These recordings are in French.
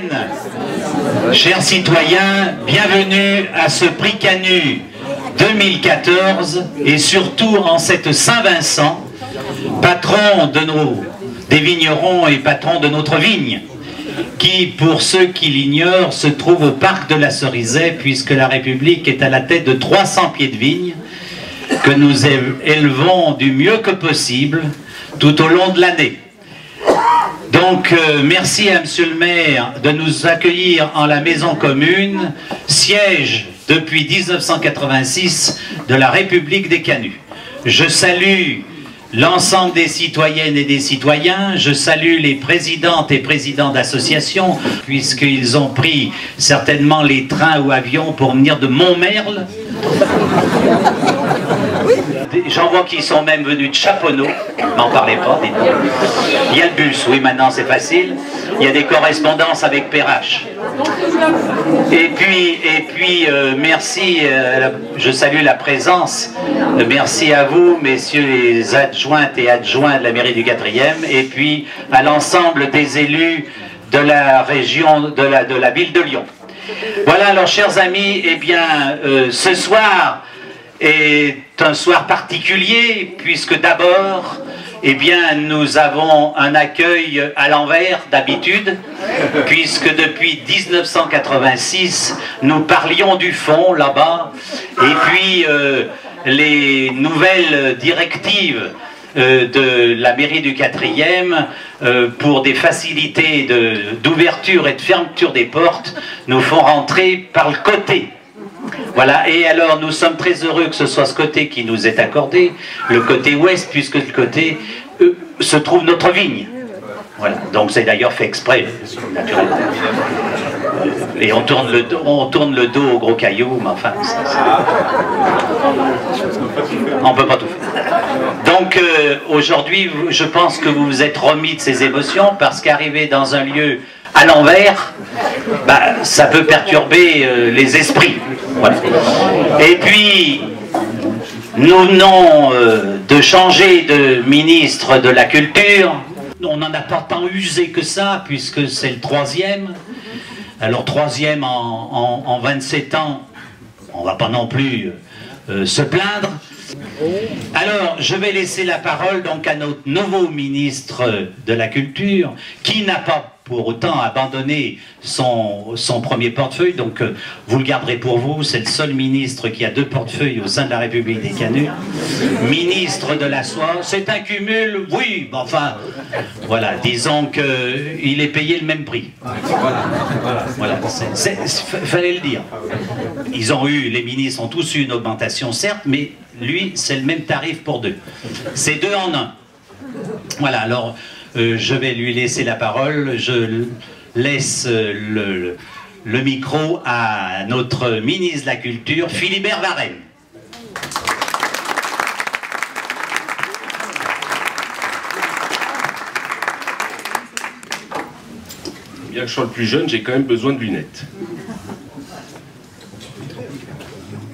citoyennes, chers citoyens, bienvenue à ce prix Canu 2014 et surtout en cette Saint-Vincent, patron des vignerons et patron de notre vigne, qui, pour ceux qui l'ignorent, se trouve au parc de la Cerisay, puisque la République est à la tête de 300 pieds de vigne, que nous élevons du mieux que possible tout au long de l'année. Donc, merci à Monsieur le maire de nous accueillir en la maison commune, siège depuis 1986 de la République des Canuts. Je salue l'ensemble des citoyennes et des citoyens, je salue les présidentes et présidents d'associations, puisqu'ils ont pris certainement les trains ou avions pour venir de Montmerle. J'en vois qui sont même venus de Chaponneau, n'en parlez pas, dites-moi. Il y a le bus, oui, maintenant c'est facile. Il y a des correspondances avec Perrache. Et puis merci, je salue la présence, merci à vous, messieurs les adjointes et adjoints de la mairie du 4e, et puis à l'ensemble des élus de la région, de la ville de Lyon. Voilà, alors chers amis, eh bien, ce soir est un soir particulier, puisque d'abord, eh bien, nous avons un accueil à l'envers d'habitude, puisque depuis 1986, nous parlions du fond là-bas, et puis les nouvelles directives de la mairie du 4e pour des facilités d'ouverture et de fermeture des portes nous font rentrer par le côté. Voilà, et alors nous sommes très heureux que ce soit ce côté qui nous est accordé, le côté ouest, puisque le côté se trouve notre vigne. Voilà, donc c'est d'ailleurs fait exprès, naturellement. Et on tourne le dos aux gros cailloux, mais enfin, on ne peut pas tout faire. Donc aujourd'hui, je pense que vous vous êtes remis de ces émotions, parce qu'arriver dans un lieu à l'envers, bah, ça peut perturber les esprits. Voilà. Et puis, nous venons de changer de ministre de la Culture. On n'en a pas tant usé que ça, puisque c'est le 3e. Alors 3e en 27 ans, on ne va pas non plus se plaindre. Alors, je vais laisser la parole donc à notre nouveau ministre de la Culture, qui n'a pas pour autant abandonné son premier portefeuille, donc vous le garderez pour vous, c'est le seul ministre qui a 2 portefeuilles au sein de la République des Canuts. Ministre de la soie, c'est un cumul, oui, mais enfin, voilà, disons qu'il est payé le même prix. Voilà, fallait le dire. Les ministres ont tous eu une augmentation, certes, mais lui, c'est le même tarif pour 2. C'est 2 en 1. Voilà, alors je vais lui laisser la parole. Je laisse le micro à notre ministre de la Culture, Philibert Varenne. Bien que je sois le plus jeune, j'ai quand même besoin de lunettes.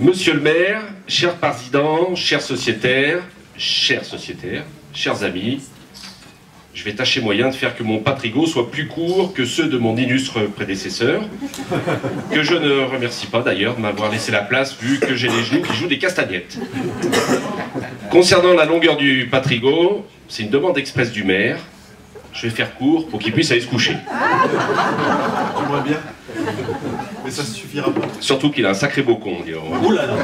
Monsieur le maire, cher président, chers sociétaires, chers amis, je vais tâcher moyen de faire que mon patrigot soit plus court que ceux de mon illustre prédécesseur, que je ne remercie pas d'ailleurs de m'avoir laissé la place vu que j'ai les genoux qui jouent des castagnettes. Concernant la longueur du patrigot, c'est une demande expresse du maire. Je vais faire court pour qu'il puisse aller se coucher. J'aimerais bien. Mais ça ne suffira pas. Surtout qu'il a un sacré beau con, dis-donc. Ouh là là.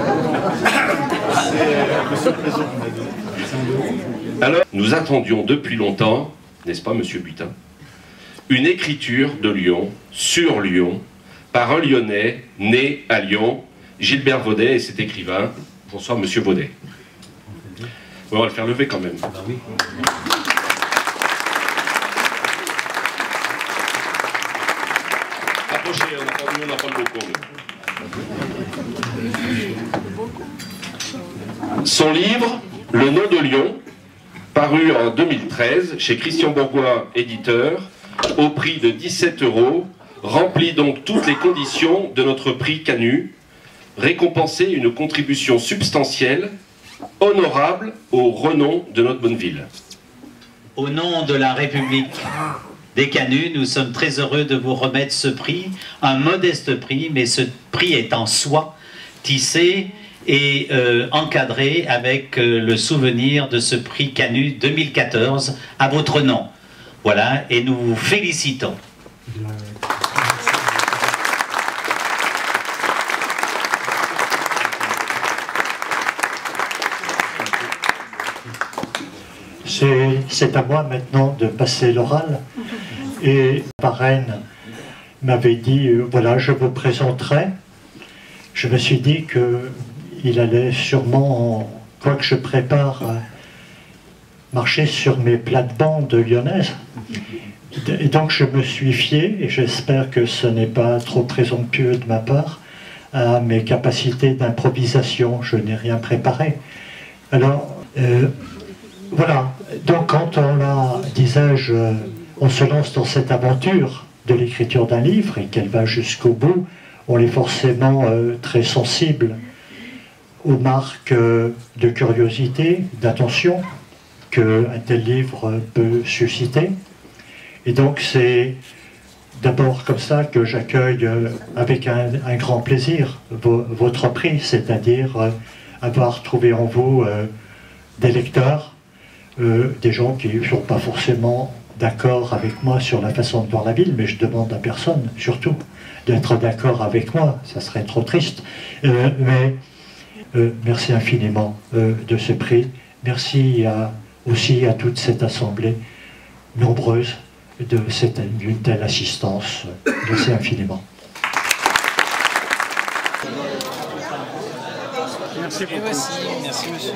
C'est monsieur le président qui m'a dit. Alors, nous attendions depuis longtemps, n'est-ce pas, monsieur Butin, une écriture de Lyon, sur Lyon, par un Lyonnais, né à Lyon, Gilbert Vaudet et cet écrivain. Bonsoir, monsieur Vaudet. On va le faire lever quand même. Bah oui. Approchez, on n'a pas le beau con. Son livre, Le nom de Lyon, paru en 2013 chez Christian Bourgois, éditeur, au prix de 17 €, remplit donc toutes les conditions de notre prix Canu, récompenser une contribution substantielle, honorable au renom de notre bonne ville. Au nom de la République des Canuts. Nous sommes très heureux de vous remettre ce prix, un modeste prix, mais ce prix est en soie, tissé et encadré avec le souvenir de ce prix Canut 2014 à votre nom. Voilà, et nous vous félicitons. C'est à moi maintenant de passer l'oral. Et la marraine m'avait dit, voilà, je vous présenterai. Je me suis dit qu'il allait sûrement, quoi que je prépare, marcher sur mes plates-bandes lyonnaises. Et donc je me suis fié, et j'espère que ce n'est pas trop présomptueux de ma part, à mes capacités d'improvisation. Je n'ai rien préparé. Alors, voilà. Donc quand disais-je, on se lance dans cette aventure de l'écriture d'un livre et qu'elle va jusqu'au bout, on est forcément très sensible aux marques de curiosité, d'attention qu'un tel livre peut susciter. Et donc c'est d'abord comme ça que j'accueille avec un grand plaisir votre prix, c'est-à-dire avoir trouvé en vous des lecteurs, des gens qui ne sont pas forcément d'accord avec moi sur la façon de voir la ville, mais je demande à personne, surtout, d'être d'accord avec moi, ça serait trop triste. Merci infiniment de ce prix. Merci aussi à toute cette assemblée nombreuse d'une telle assistance. Merci infiniment. Merci beaucoup. Merci monsieur.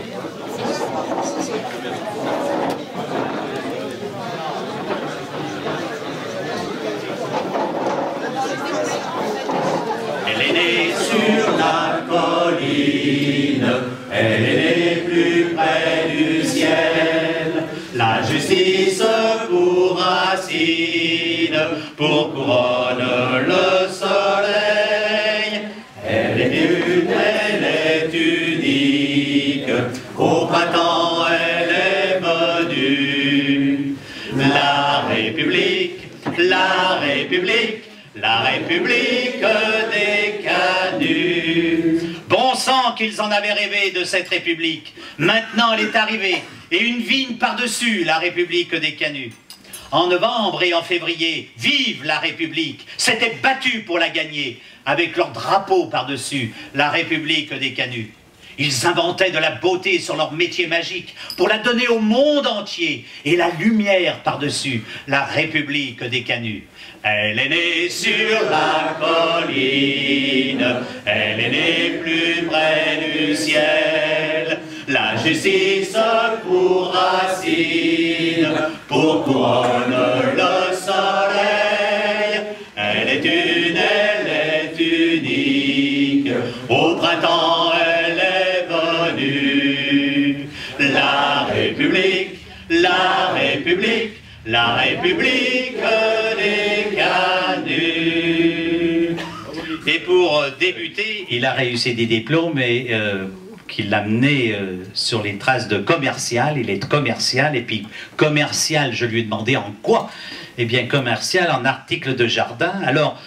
Elle est née sur la colline, elle est née plus près du ciel. La justice pour racine, pour couronne le soleil. Elle est une, elle est unique, au printemps elle est venue. La République, la République, la République des Canuts. Bon sang qu'ils en avaient rêvé de cette République. Maintenant elle est arrivée, et une vigne par-dessus la République des Canuts. En novembre et en février, vive la République, s'étaient battus pour la gagner, avec leur drapeau par-dessus, la République des Canuts. Ils inventaient de la beauté sur leur métier magique pour la donner au monde entier, et la lumière par-dessus, la République des Canuts. Elle est née sur la colline, elle est née plus près du ciel. La justice pour racine, pour couronne le soleil. Elle est une, elle est unique, au printemps elle est venue. La République, la République, la République des Canuts. Et pour débuter, il a réussi des diplômes et qui l'a mené sur les traces de commercial. Il est commercial, et puis commercial, je lui ai demandé en quoi? Eh bien commercial en articles de jardin. Alors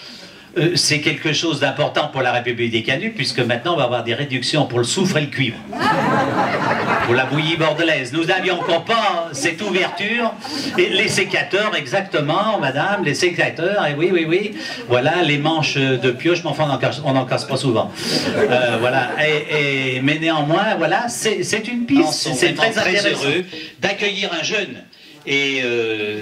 c'est quelque chose d'important pour la République des Canuts, puisque maintenant on va avoir des réductions pour le soufre et le cuivre. Pour la bouillie bordelaise. Nous n'avions encore pas cette ouverture. Et les sécateurs, exactement, madame, les sécateurs, et oui, oui, oui. Voilà, les manches de pioche, mais enfin on n'en casse pas souvent. Voilà. Mais néanmoins, voilà, c'est une piste. C'est très heureux d'accueillir un jeune. Et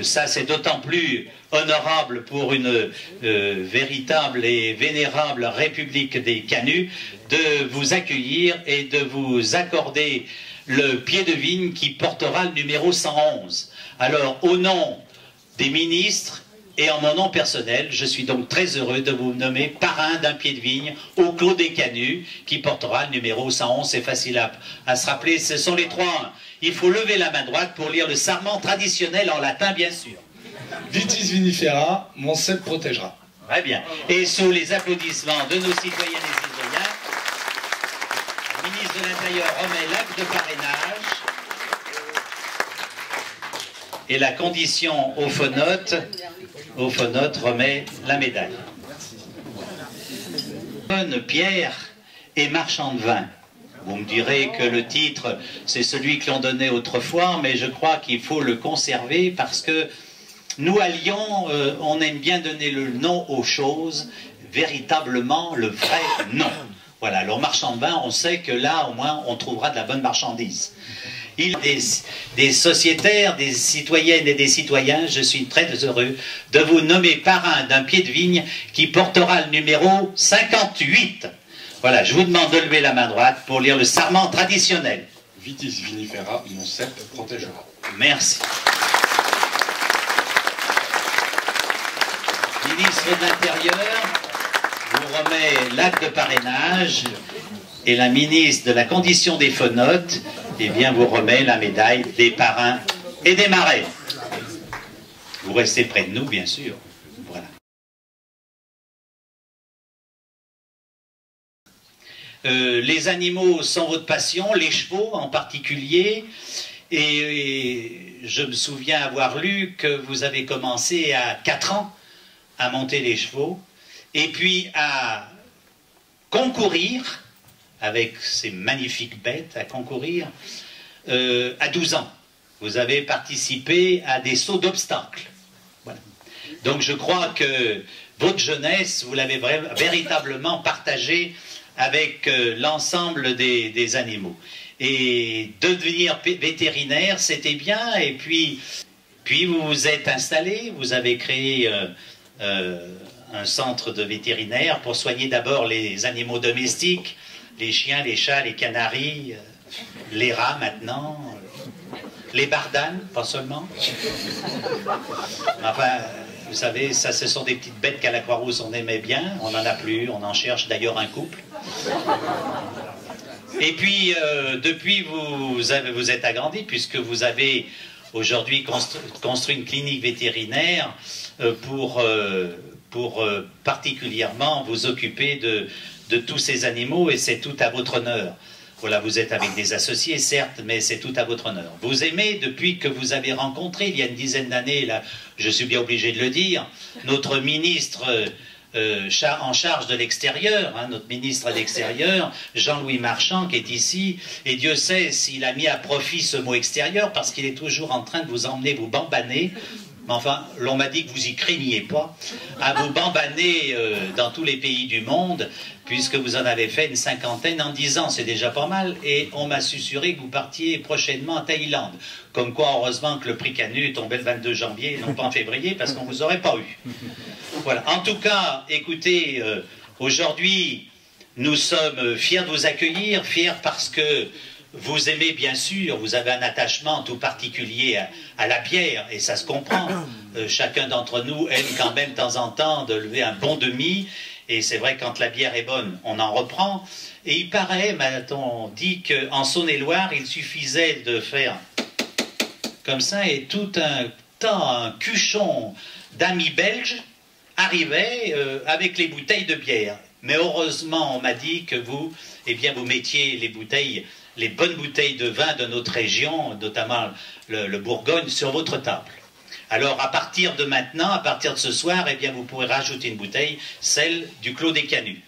ça, c'est d'autant plus honorable pour une véritable et vénérable République des Canuts de vous accueillir et de vous accorder le pied de vigne qui portera le numéro 111. Alors, au nom des ministres et en mon nom personnel, je suis donc très heureux de vous nommer parrain d'un pied de vigne au Clos des Canuts qui portera le numéro 111. C'est facile à se rappeler, ce sont les 3-1. Il faut lever la main droite pour lire le serment traditionnel en latin, bien sûr. Vitis vinifera, mon cep protégera. Très bien. Et sous les applaudissements de nos citoyennes et citoyens, le ministre de l'Intérieur remet l'acte de parrainage et la condition au phonote au phonote remet la médaille. Pierre est marchand de vin. Vous me direz que le titre, c'est celui que l'on donnait autrefois, mais je crois qu'il faut le conserver parce que nous, à Lyon, on aime bien donner le nom aux choses, véritablement le vrai nom. Voilà, alors marchand de vin, on sait que là, au moins, on trouvera de la bonne marchandise. Il y a des sociétaires, des citoyennes et des citoyens, je suis très heureux de vous nommer parrain d'un pied de vigne qui portera le numéro 58. Voilà, je vous demande de lever la main droite pour lire le serment traditionnel. Vitis vinifera, mon cep protégera. Merci. Ministre de l'Intérieur vous remet l'acte de parrainage et la ministre de la Condition des phonotes vous remet la médaille des parrains et des marraines. Vous restez près de nous, bien sûr. Voilà. Les animaux sont votre passion, les chevaux en particulier, et je me souviens avoir lu que vous avez commencé à 4 ans à monter les chevaux, et puis à concourir avec ces magnifiques bêtes, à concourir à 12 ans. Vous avez participé à des sauts d'obstacles. Voilà. Donc je crois que votre jeunesse, vous l'avez véritablement partagée avec l'ensemble des animaux. Et devenir vétérinaire, c'était bien, et puis vous vous êtes installé, vous avez créé un centre de vétérinaire pour soigner d'abord les animaux domestiques, les chiens, les chats, les canaris, les rats maintenant, les bardanes, pas seulement. Enfin, vous savez, ça, ce sont des petites bêtes qu'à la Croix-Rousse on aimait bien, on n'en a plus, on en cherche d'ailleurs un couple. Et puis, depuis, vous êtes agrandi, puisque vous avez aujourd'hui construit une clinique vétérinaire pour particulièrement vous occuper de tous ces animaux, et c'est tout à votre honneur. Voilà, vous êtes avec des associés, certes, mais c'est tout à votre honneur. Vous aimez, depuis que vous avez rencontré, il y a une dizaine d'années, là, je suis bien obligé de le dire, notre ministre en charge de l'extérieur, notre ministre de l'extérieur, Jean-Louis Marchand, qui est ici, et Dieu sait s'il a mis à profit ce mot extérieur, parce qu'il est toujours en train de vous emmener vous bambaner. Mais enfin, l'on m'a dit que vous y craigniez pas, à vous bambaner dans tous les pays du monde, puisque vous en avez fait une 50aine en 10 ans, c'est déjà pas mal, et on m'a susurré que vous partiez prochainement à Thaïlande. Comme quoi, heureusement que le prix Canu tombait le 22 janvier, non pas en février, parce qu'on ne vous aurait pas eu. Voilà. En tout cas, écoutez, aujourd'hui, nous sommes fiers de vous accueillir, fiers parce que vous aimez, bien sûr, vous avez un attachement tout particulier à la bière, et ça se comprend. Chacun d'entre nous aime quand même de temps en temps de lever un bon demi, et c'est vrai, quand la bière est bonne, on en reprend. Et il paraît, m'a-t-on dit, qu'en Saône-et-Loire, il suffisait de faire comme ça, et tout un cuchon d'amis belges arrivait avec les bouteilles de bière. Mais heureusement, on m'a dit que vous, eh bien, vous mettiez les bouteilles, les bonnes bouteilles de vin de notre région, notamment le Bourgogne, sur votre table. Alors, à partir de maintenant, à partir de ce soir, eh bien, vous pourrez rajouter une bouteille, celle du Clos des Canuts.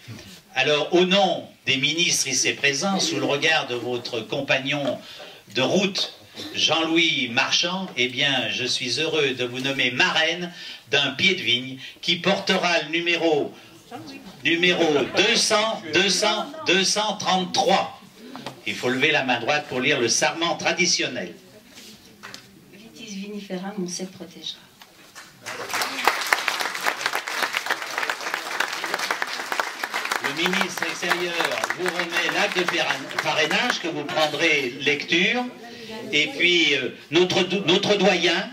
Alors, au nom des ministres ici présents, sous le regard de votre compagnon de route, Jean-Louis Marchand, eh bien, je suis heureux de vous nommer marraine d'un pied de vigne qui portera le numéro 233. Il faut lever la main droite pour lire le serment traditionnel. Vitis vinifera, mon cep protégera. Le ministre extérieur vous remet l'acte de parrainage que vous prendrez lecture. Et puis notre doyen,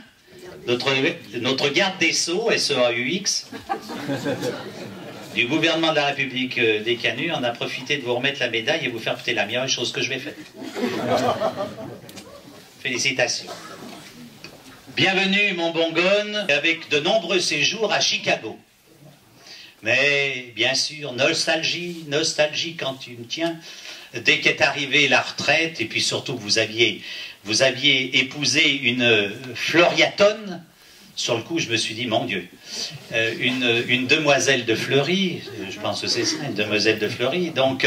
notre garde des Sceaux, SEAUX, du gouvernement de la République des Canuts, en a profité de vous remettre la médaille et vous faire porter la mienne, chose que je vais faire. Félicitations. Bienvenue, mon bon Gone, avec de nombreux séjours à Chicago. Mais, bien sûr, nostalgie quand tu me tiens. Dès qu'est arrivée la retraite, et puis surtout vous aviez épousé une Floriatone, sur le coup, je me suis dit, mon Dieu, une demoiselle de Fleury, je pense que c'est ça, une demoiselle de Fleury, donc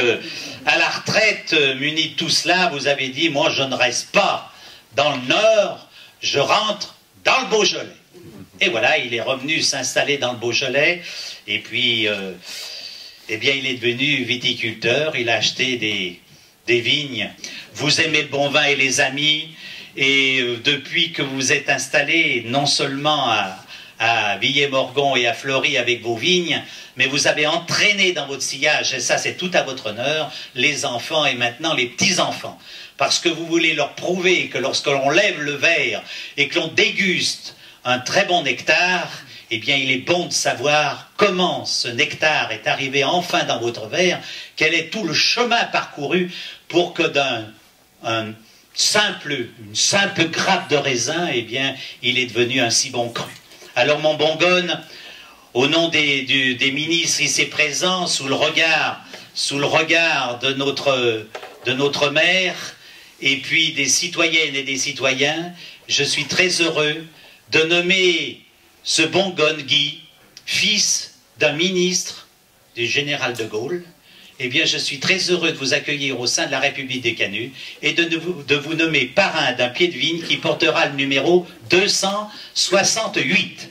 à la retraite, munie de tout cela, vous avez dit, moi je ne reste pas dans le Nord, je rentre dans le Beaujolais. Et voilà, il est revenu s'installer dans le Beaujolais, et puis, eh bien, il est devenu viticulteur, il a acheté des vignes. Vous aimez le bon vin et les amis, et depuis que vous êtes installé, non seulement à Villers-Morgon et à Fleury avec vos vignes, mais vous avez entraîné dans votre sillage, et ça c'est tout à votre honneur, les enfants et maintenant les petits-enfants. Parce que vous voulez leur prouver que lorsque l'on lève le verre et que l'on déguste un très bon nectar, eh bien il est bon de savoir comment ce nectar est arrivé enfin dans votre verre, quel est tout le chemin parcouru pour que une simple grappe de raisin, eh bien il est devenu un si bon cru. Alors mon bon Ghosn, au nom des ministres ici présents, sous le regard de notre maire, et puis des citoyennes et des citoyens, je suis très heureux de nommer ce bon Ghosn Guy, fils d'un ministre du général de Gaulle. Eh bien, je suis très heureux de vous accueillir au sein de la République des Canuts et de vous nommer parrain d'un pied de vigne qui portera le numéro 268.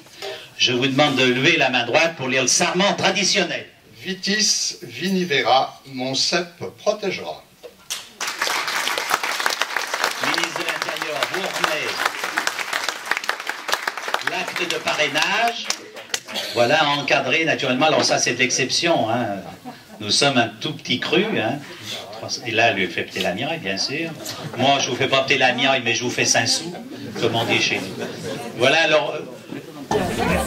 Je vous demande de lever la main droite pour lire le serment traditionnel. Vitis vinifera, mon cep protégera. Ministre de l'Intérieur vous remet l'acte de parrainage. Voilà, encadré naturellement. Alors ça, c'est de l'exception, hein. Nous sommes un tout petit cru, hein. Et là, lui fait péter la miraille, bien sûr. Moi, je vous fais pas péter la miraille, mais je vous fais 5 sous, comme on dit chez nous. Voilà, alors...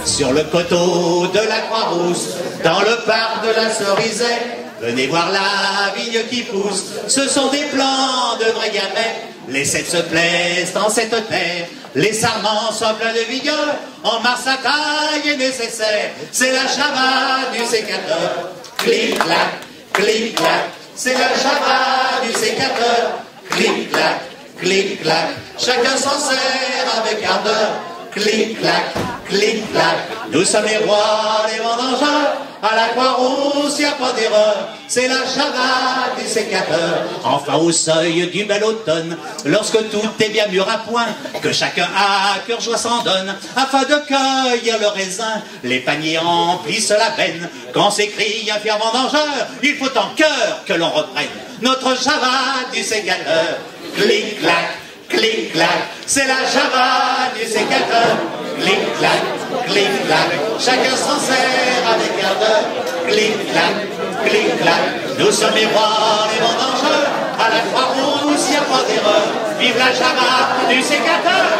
Sur le coteau de la Croix-Rousse, dans le parc de la Cerisay, venez voir la vigne qui pousse, ce sont des plants de vrai gamay. Les ceps se plaisent dans cette terre, les sarments sont pleins de vigueur, en mars sa taille est nécessaire, c'est la java du sécateur. Clic-clac, clic-clac, c'est la java du sécateur. Clic-clac, clic-clac, chacun s'en sert avec ardeur. Clic-clac, clic-clac, nous sommes les rois, les vendangeurs. À la Croix-Rousse, y a pas d'erreur, c'est la java du sécateur. Enfin au seuil du bel automne, lorsque tout est bien mûr à point, que chacun à cœur joie s'en donne, afin de cueillir le raisin, les paniers emplissent la veine. Quand s'écrie un fier vendangeur, il faut en cœur que l'on reprenne notre java du sécateur. Clic-clac, clic-clac, c'est la java du sécateur. Clic-clac, clic-clac, chacun s'en sert avec ardeur. Clic-clac, clic-clac, nous sommes les rois, les vendangeurs. À la Croix-Rousse, y a pas d'erreur. Vive la java du sécateur.